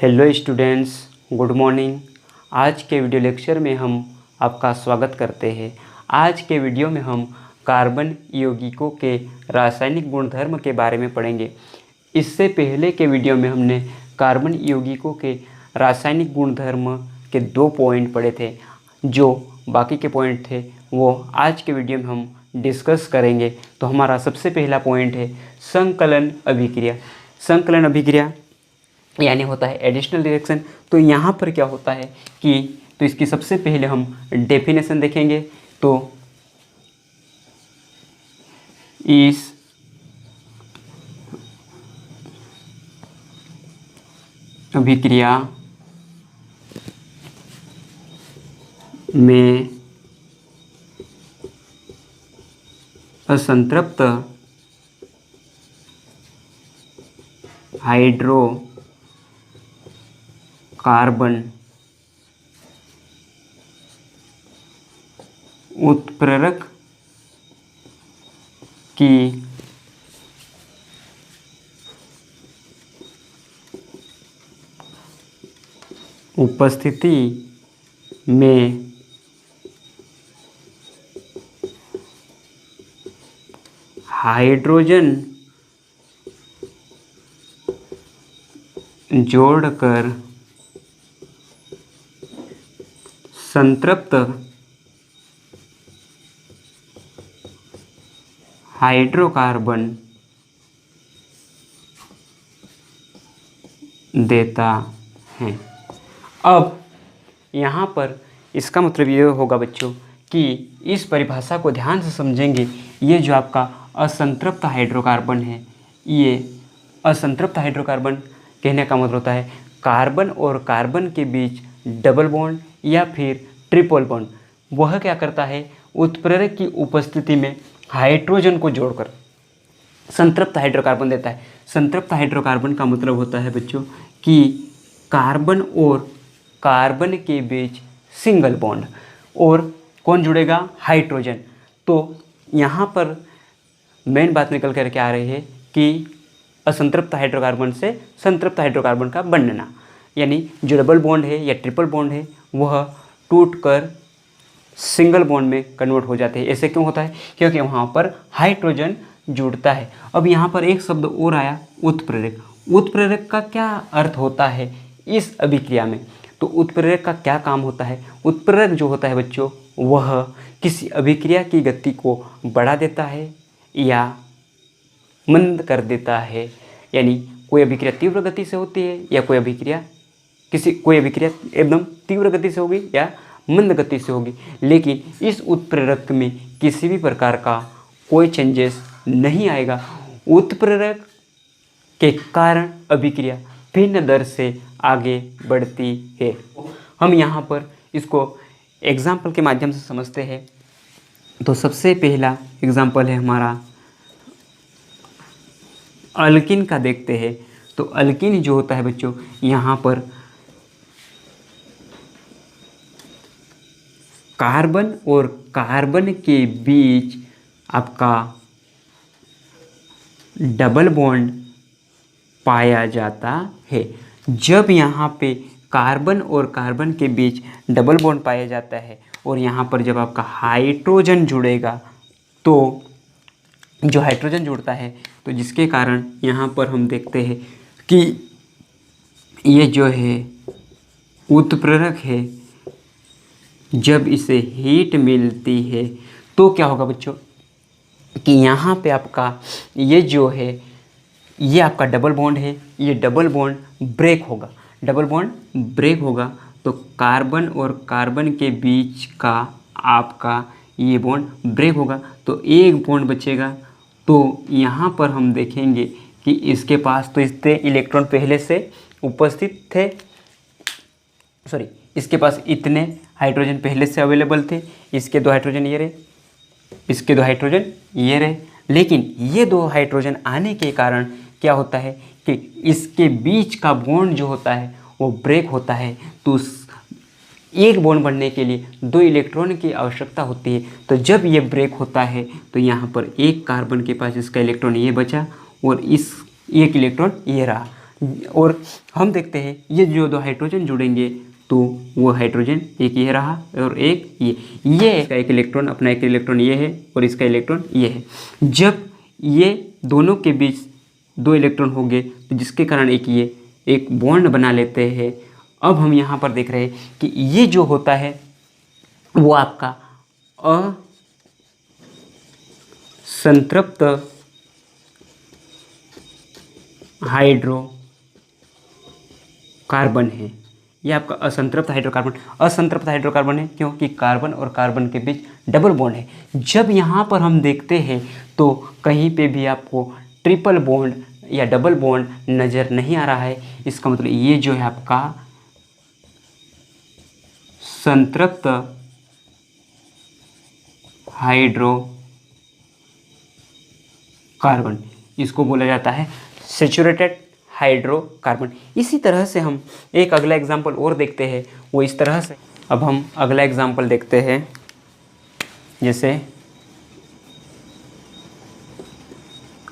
Hello students, good morning. आज के video lecture में हम आपका स्वागत करते हैं। आज के वीडियो में हम कार्बन यौगिकों के रासायनिक गुणधर्म के बारे में पढ़ेंगे। इससे पहले के वीडियो में हमने कार्बन यौगिकों के रासायनिक गुणधर्म के 2 पॉइंट पढ़े थे। जो बाकी के पॉइंट थे वो आज के वीडियो में हम डिस्कस करेंगे। तो हमारा सबसे पहला पॉइंट है संकलन अभिक्रिया। संकलन अभिक्रिया यानी होता है एडिशनल रिएक्शन। तो यहाँ पर क्या होता है कि इसकी सबसे पहले हम डेफिनेशन देखेंगे। तो इस अभिक्रिया में असंतृप्त हाइड्रोकार्बन उत्प्रेरक की उपस्थिति में हाइड्रोजन जोड़कर संतृप्त हाइड्रोकार्बन देता है। अब यहाँ पर इसका मतलब ये होगा बच्चों कि इस परिभाषा को ध्यान से समझेंगे। ये जो आपका असंतृप्त हाइड्रोकार्बन है, ये असंतृप्त हाइड्रोकार्बन कहने का मतलब होता है कार्बन और कार्बन के बीच डबल बॉन्ड या फिर ट्रिपल बॉन्ड। वह क्या करता है, उत्प्रेरक की उपस्थिति में हाइड्रोजन को जोड़कर संतृप्त हाइड्रोकार्बन देता है। संतृप्त हाइड्रोकार्बन का मतलब होता है बच्चों कि कार्बन और कार्बन के बीच सिंगल बॉन्ड, और कौन जुड़ेगा, हाइड्रोजन। तो यहाँ पर मेन बात निकल कर के आ रही है कि असंतृप्त हाइड्रोकार्बन से संतृप्त हाइड्रोकार्बन का बनना, यानी जो डबल बॉन्ड है या ट्रिपल बॉन्ड है वह टूटकर सिंगल बॉन्ड में कन्वर्ट हो जाते हैं। ऐसे क्यों होता है, क्योंकि वहाँ पर हाइड्रोजन जुड़ता है। अब यहाँ पर एक शब्द और आया, उत्प्रेरक। उत्प्रेरक का क्या अर्थ होता है इस अभिक्रिया में? तो उत्प्रेरक का क्या काम होता है? उत्प्रेरक जो होता है बच्चों, वह किसी अभिक्रिया की गति को बढ़ा देता है या मंद कर देता है। यानी कोई अभिक्रिया तीव्र गति से होती है या कोई अभिक्रिया एकदम तीव्र गति से होगी या मंद गति से होगी, लेकिन इस उत्प्रेरक में किसी भी प्रकार का कोई चेंजेस नहीं आएगा। उत्प्रेरक के कारण अभिक्रिया भिन्न दर से आगे बढ़ती है। हम यहाँ पर इसको एग्जाम्पल के माध्यम से समझते हैं। तो सबसे पहला एग्जाम्पल है हमारा अल्किन का, देखते हैं। तो अल्किन जो होता है बच्चों, यहाँ पर कार्बन और कार्बन के बीच आपका डबल बॉन्ड पाया जाता है। जब यहाँ पे कार्बन और कार्बन के बीच डबल बॉन्ड पाया जाता है और यहाँ पर जब आपका हाइड्रोजन जुड़ेगा, तो जो हाइड्रोजन जुड़ता है तो जिसके कारण यहाँ पर हम देखते हैं कि ये जो है उत्प्रेरक है, जब इसे हीट मिलती है तो क्या होगा बच्चों कि यहाँ पे आपका ये जो है, ये आपका डबल बॉन्ड है, ये डबल बॉन्ड ब्रेक होगा। डबल बॉन्ड ब्रेक होगा तो कार्बन और कार्बन के बीच का आपका ये बॉन्ड ब्रेक होगा, तो एक बॉन्ड बचेगा। तो यहाँ पर हम देखेंगे कि इसके पास तो इतने इलेक्ट्रॉन पहले से उपस्थित थे, इसके पास इतने हाइड्रोजन पहले से अवेलेबल थे। इसके 2 हाइड्रोजन ये रहे, इसके 2 हाइड्रोजन ये रहे, लेकिन ये 2 हाइड्रोजन आने के कारण क्या होता है कि इसके बीच का बॉन्ड जो होता है वो ब्रेक होता है। तो एक बॉन्ड बनने के लिए 2 इलेक्ट्रॉन की आवश्यकता होती है। तो जब ये ब्रेक होता है तो यहाँ पर एक कार्बन के पास इसका इलेक्ट्रॉन ये बचा और इस एक इलेक्ट्रॉन ये रहा, और हम देखते हैं ये जो दो हाइड्रोजन जुड़ेंगे तो वो हाइड्रोजन एक ये रहा और एक ये इसका एक इलेक्ट्रॉन, अपना एक इलेक्ट्रॉन ये है और इसका इलेक्ट्रॉन ये है। जब ये दोनों के बीच दो इलेक्ट्रॉन होंगे तो जिसके कारण एक बॉन्ड बना लेते हैं। अब हम यहाँ पर देख रहे हैं कि ये जो होता है वो आपका असंतृप्त हाइड्रोकार्बन है। ये आपका असंतृप्त हाइड्रोकार्बन है क्योंकि कार्बन और कार्बन के बीच डबल बॉन्ड है। जब यहाँ पर हम देखते हैं तो कहीं पे भी आपको ट्रिपल बॉन्ड या डबल बॉन्ड नज़र नहीं आ रहा है। इसका मतलब ये जो है आपका संतृप्त हाइड्रोकार्बन, इसको बोला जाता है सैचुरेटेड हाइड्रोकार्बन। इसी तरह से हम एक अगला एग्जाम्पल और देखते हैं, वो इस तरह से। अब हम अगला एग्जाम्पल देखते हैं, जैसे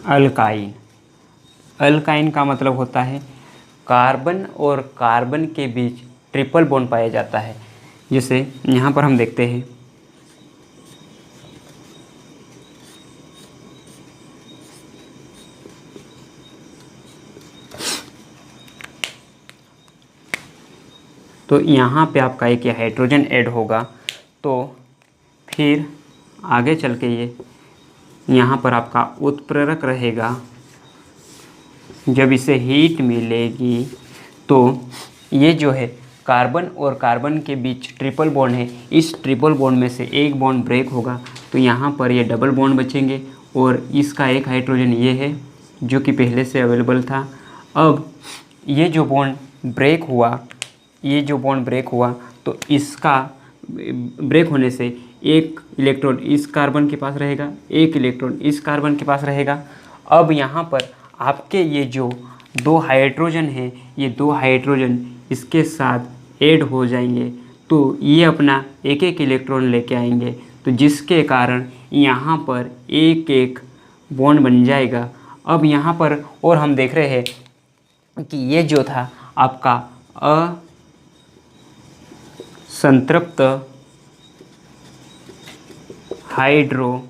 अल्काइन। अल्काइन का मतलब होता है कार्बन और कार्बन के बीच ट्रिपल बॉन्ड पाया जाता है। जैसे यहाँ पर हम देखते हैं तो यहाँ पे आपका एक हाइड्रोजन ऐड होगा, तो फिर आगे चल के ये यहाँ पर आपका उत्प्रेरक रहेगा। जब इसे हीट मिलेगी तो ये जो है कार्बन और कार्बन के बीच ट्रिपल बॉन्ड है, इस ट्रिपल बॉन्ड में से एक बॉन्ड ब्रेक होगा तो यहाँ पर ये डबल बॉन्ड बचेंगे और इसका एक हाइड्रोजन ये है जो कि पहले से अवेलेबल था। अब ये जो बॉन्ड ब्रेक हुआ तो इसका ब्रेक होने से एक इलेक्ट्रॉन इस कार्बन के पास रहेगा, एक इलेक्ट्रॉन इस कार्बन के पास रहेगा। अब यहाँ पर आपके ये जो दो हाइड्रोजन हैं, ये दो हाइड्रोजन इसके साथ ऐड हो जाएंगे तो ये अपना एक एक इलेक्ट्रॉन लेके आएंगे, तो जिसके कारण यहाँ पर एक एक बॉन्ड बन जाएगा। अब यहाँ पर और हम देख रहे हैं कि ये जो था आपका असंतृप्त हाइड्रोकार्बन,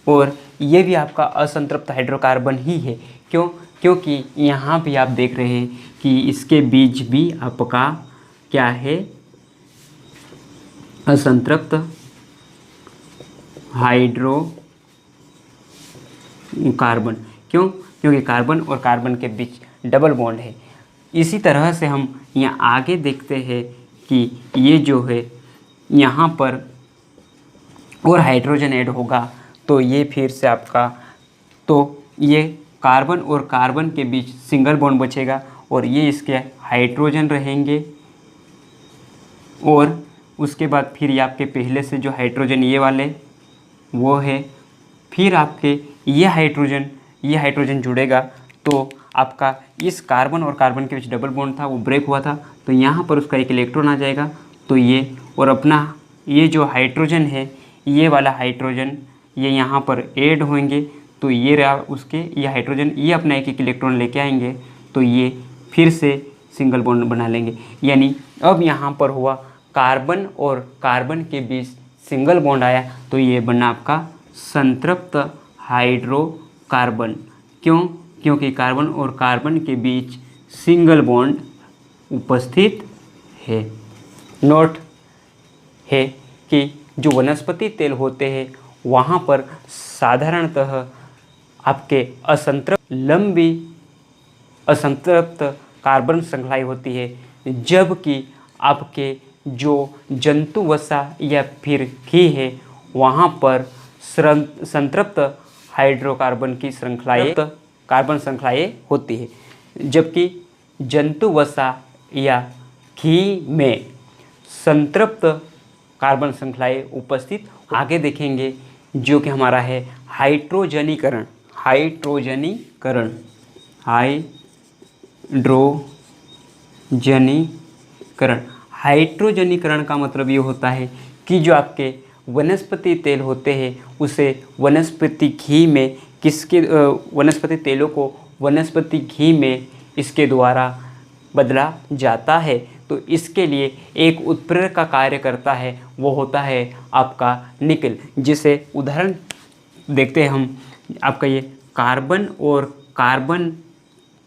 और ये भी आपका असंतृप्त हाइड्रोकार्बन ही है। क्योंकि यहाँ भी आप देख रहे हैं कि इसके बीच भी आपका क्या है, असंतृप्त हाइड्रोकार्बन। क्योंकि कार्बन और कार्बन के बीच डबल बॉन्ड है। इसी तरह से हम यहाँ आगे देखते हैं कि ये जो है यहाँ पर और हाइड्रोजन ऐड होगा तो ये फिर से आपका, तो ये कार्बन और कार्बन के बीच सिंगल बॉन्ड बचेगा और ये इसके हाइड्रोजन रहेंगे। और उसके बाद फिर ये आपके पहले से जो हाइड्रोजन ये वाले वो है, फिर आपके ये हाइड्रोजन जुड़ेगा तो आपका इस कार्बन और कार्बन के बीच डबल बॉन्ड था वो ब्रेक हुआ था तो यहाँ पर उसका एक इलेक्ट्रॉन आ जाएगा तो ये, और अपना ये जो हाइड्रोजन है ये वाला हाइड्रोजन ये यहाँ पर ऐड होंगे तो ये रहा उसके ये हाइड्रोजन, ये अपना एक एक इलेक्ट्रॉन लेके आएंगे तो ये फिर से सिंगल बॉन्ड बना लेंगे। यानी अब यहाँ पर हुआ कार्बन और कार्बन के बीच सिंगल बॉन्ड आया तो ये बना आपका संतृप्त हाइड्रोकार्बन। क्योंकि कार्बन और कार्बन के बीच सिंगल बॉन्ड उपस्थित है। नोट है कि जो वनस्पति तेल होते हैं वहाँ पर साधारणतः आपके लंबी असंतृप्त कार्बन श्रृंखलाएं होती है, जबकि आपके जो जंतु वसा या फिर घी है वहाँ पर संतृप्त हाइड्रोकार्बन की कार्बन श्रृंखलाएं होती है, जबकि जंतु वसा या घी में संतृप्त कार्बन श्रृंखलाएं उपस्थित। आगे देखेंगे जो कि हमारा है हाइड्रोजनीकरण। हाइड्रोजनीकरण का मतलब ये होता है कि जो आपके वनस्पति तेल होते हैं उसे वनस्पति घी में किसके वनस्पति तेलों को वनस्पति घी में इसके द्वारा बदला जाता है। तो इसके लिए एक उत्प्रेरक का कार्य करता है, वो होता है आपका निकल, जिसे उदाहरण देखते हैं हम। आपका ये कार्बन और कार्बन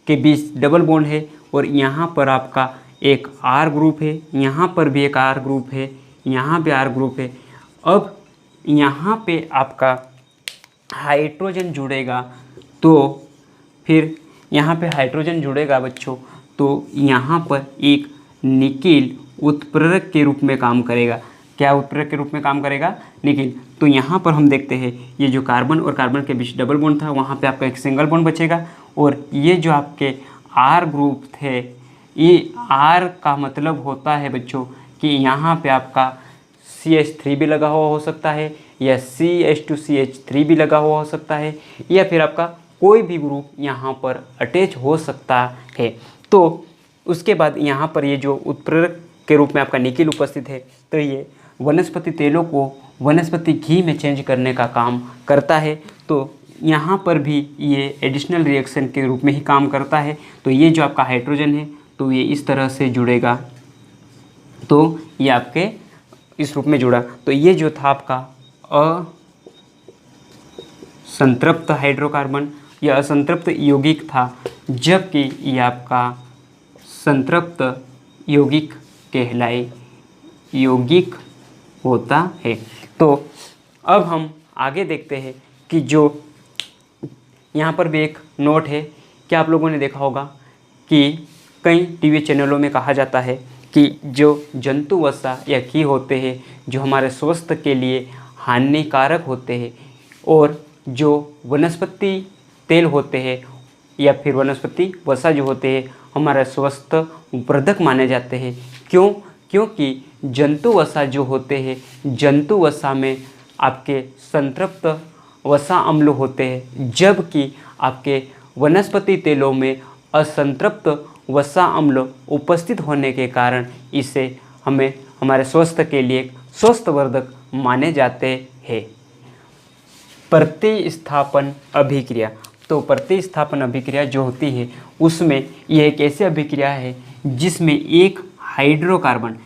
के बीच डबल बॉन्ड है और यहाँ पर आपका एक R ग्रुप है, यहाँ पर भी एक R ग्रुप है, यहाँ भी R ग्रुप है। अब यहाँ पे आपका हाइड्रोजन जुड़ेगा, तो फिर यहाँ पे हाइड्रोजन जुड़ेगा बच्चों, तो यहाँ पर एक निकिल उत्प्रेरक के रूप में काम करेगा। क्या उत्प्रेरक के रूप में काम करेगा? निकिल। तो यहाँ पर हम देखते हैं ये जो कार्बन और कार्बन के बीच डबल बॉन्ड था, वहाँ पे आपका एक सिंगल बॉन्ड बचेगा और ये जो आपके R ग्रुप थे, ये R का मतलब होता है बच्चों कि यहाँ पे आपका CH3 भी लगा हुआ हो सकता है या CH2CH3 भी लगा हुआ हो सकता है या फिर आपका कोई भी ग्रुप यहाँ पर अटैच हो सकता है। तो उसके बाद यहाँ पर ये जो उत्प्रेरक के रूप में आपका निकिल उपस्थित है, तो ये वनस्पति तेलों को वनस्पति घी में चेंज करने का काम करता है। तो यहाँ पर भी ये एडिशनल रिएक्शन के रूप में ही काम करता है। तो ये जो आपका हाइड्रोजन है, तो ये इस तरह से जुड़ेगा, तो ये आपके इस रूप में जुड़ा। तो ये जो था आपका असंतृप्त हाइड्रोकार्बन या असंतृप्त यौगिक था, जबकि ये आपका संतृप्त यौगिक कहलाए यौगिक होता है। तो अब हम आगे देखते हैं कि जो यहाँ पर भी एक नोट है। क्या आप लोगों ने देखा होगा कि कई टीवी चैनलों में कहा जाता है कि जो जंतु वसा या घी होते हैं जो हमारे स्वास्थ्य के लिए हानिकारक होते हैं, और जो वनस्पति तेल होते हैं या फिर वनस्पति वसा जो होते हैं हमारा स्वास्थ्य वर्धक माने जाते हैं। क्यों? क्योंकि जंतु वसा जो होते हैं, जंतु वसा में आपके संतृप्त वसा अम्ल होते हैं, जबकि आपके वनस्पति तेलों में असंतृप्त वसा अम्ल उपस्थित होने के कारण इसे हमें हमारे स्वास्थ्य के लिए स्वास्थ्यवर्धक माने जाते हैं। प्रतिस्थापन अभिक्रिया। तो प्रतिस्थापन अभिक्रिया जो होती है उसमें यह एक ऐसी अभिक्रिया है जिसमें एक हाइड्रोकार्बन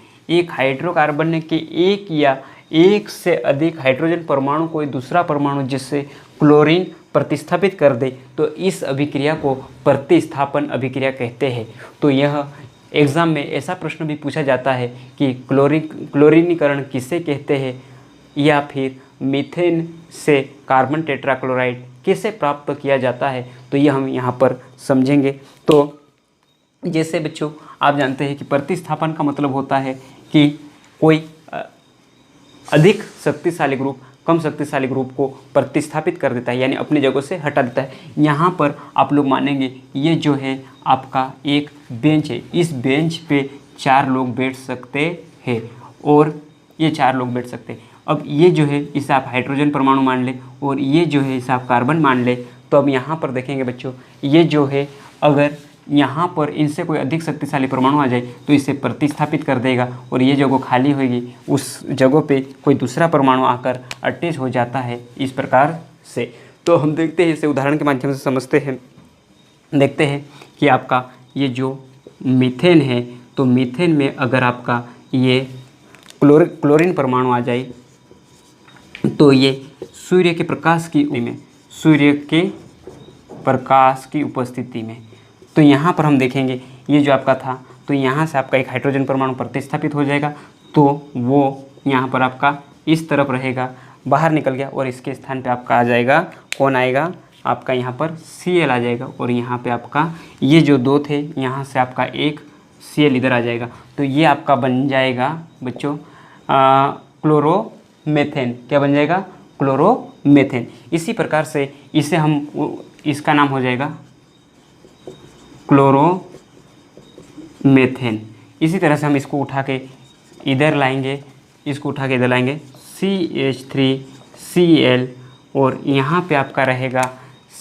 के एक या एक से अधिक हाइड्रोजन परमाणु कोई दूसरा परमाणु जिससे क्लोरीन प्रतिस्थापित कर दे, तो इस अभिक्रिया को प्रतिस्थापन अभिक्रिया कहते हैं। तो यह एग्ज़ाम में ऐसा प्रश्न भी पूछा जाता है कि क्लोरीनीकरण किसे कहते हैं, या फिर मीथेन से कार्बन टेट्राक्लोराइड किसे प्राप्त किया जाता है, तो ये हम यहाँ पर समझेंगे। तो जैसे बच्चों आप जानते हैं कि प्रतिस्थापन का मतलब होता है कि कोई अधिक शक्तिशाली ग्रुप कम शक्तिशाली ग्रुप को प्रतिस्थापित कर देता है, यानी अपनी जगह से हटा देता है। यहाँ पर आप लोग मानेंगे ये जो है आपका एक बेंच है, इस बेंच पे 4 लोग बैठ सकते हैं और ये 4 लोग बैठ सकते हैं। अब ये जो है इसे आप हाइड्रोजन परमाणु मान ले और ये जो है इसे आप कार्बन मान ले। तो अब यहाँ पर देखेंगे बच्चों, ये जो है अगर यहाँ पर इनसे कोई अधिक शक्तिशाली परमाणु आ जाए तो इसे प्रतिस्थापित कर देगा और ये जगह खाली होगी, उस जगह पे कोई दूसरा परमाणु आकर अटैच हो जाता है इस प्रकार से। तो हम देखते हैं, इसे उदाहरण के माध्यम से समझते हैं। देखते हैं कि आपका ये जो मीथेन है, तो मीथेन में अगर आपका ये क्लोरीन परमाणु आ जाए तो ये सूर्य के प्रकाश की उपस्थिति में, तो यहाँ पर हम देखेंगे ये जो आपका था, तो यहाँ से आपका एक हाइड्रोजन परमाणु प्रतिस्थापित हो जाएगा, तो वो यहाँ पर आपका इस तरफ रहेगा, बाहर निकल गया और इसके स्थान पे आपका आ जाएगा, कौन आएगा, आपका यहाँ पर Cl आ जाएगा और यहाँ पे आपका ये जो 2 थे यहाँ से आपका एक Cl इधर आ जाएगा। तो ये आपका बन जाएगा बच्चों क्लोरोमेथेन। क्या बन जाएगा? क्लोरोमेथेन। इसी प्रकार से इसे हम, इसका नाम हो जाएगा क्लोरोमेथेन। इसी तरह से हम इसको उठा के इधर लाएंगे, इसको उठा के इधर लाएंगे, CH3Cl और यहाँ पे आपका रहेगा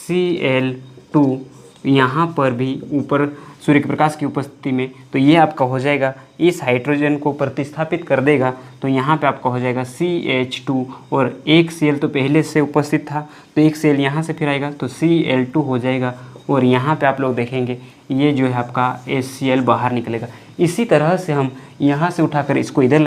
Cl2 यहाँ पर भी ऊपर सूर्य के प्रकाश की उपस्थिति में, तो ये आपका हो जाएगा, इस हाइड्रोजन को प्रतिस्थापित कर देगा तो यहाँ पे आपका हो जाएगा CH2 और एक Cl तो पहले से उपस्थित था तो एक Cl यहाँ से फिर आएगा तो Cl2 हो जाएगा और यहाँ पे आप लोग देखेंगे ये जो है आपका HCl बाहर निकलेगा। इसी तरह से हम यहाँ से उठाकर इसको इधर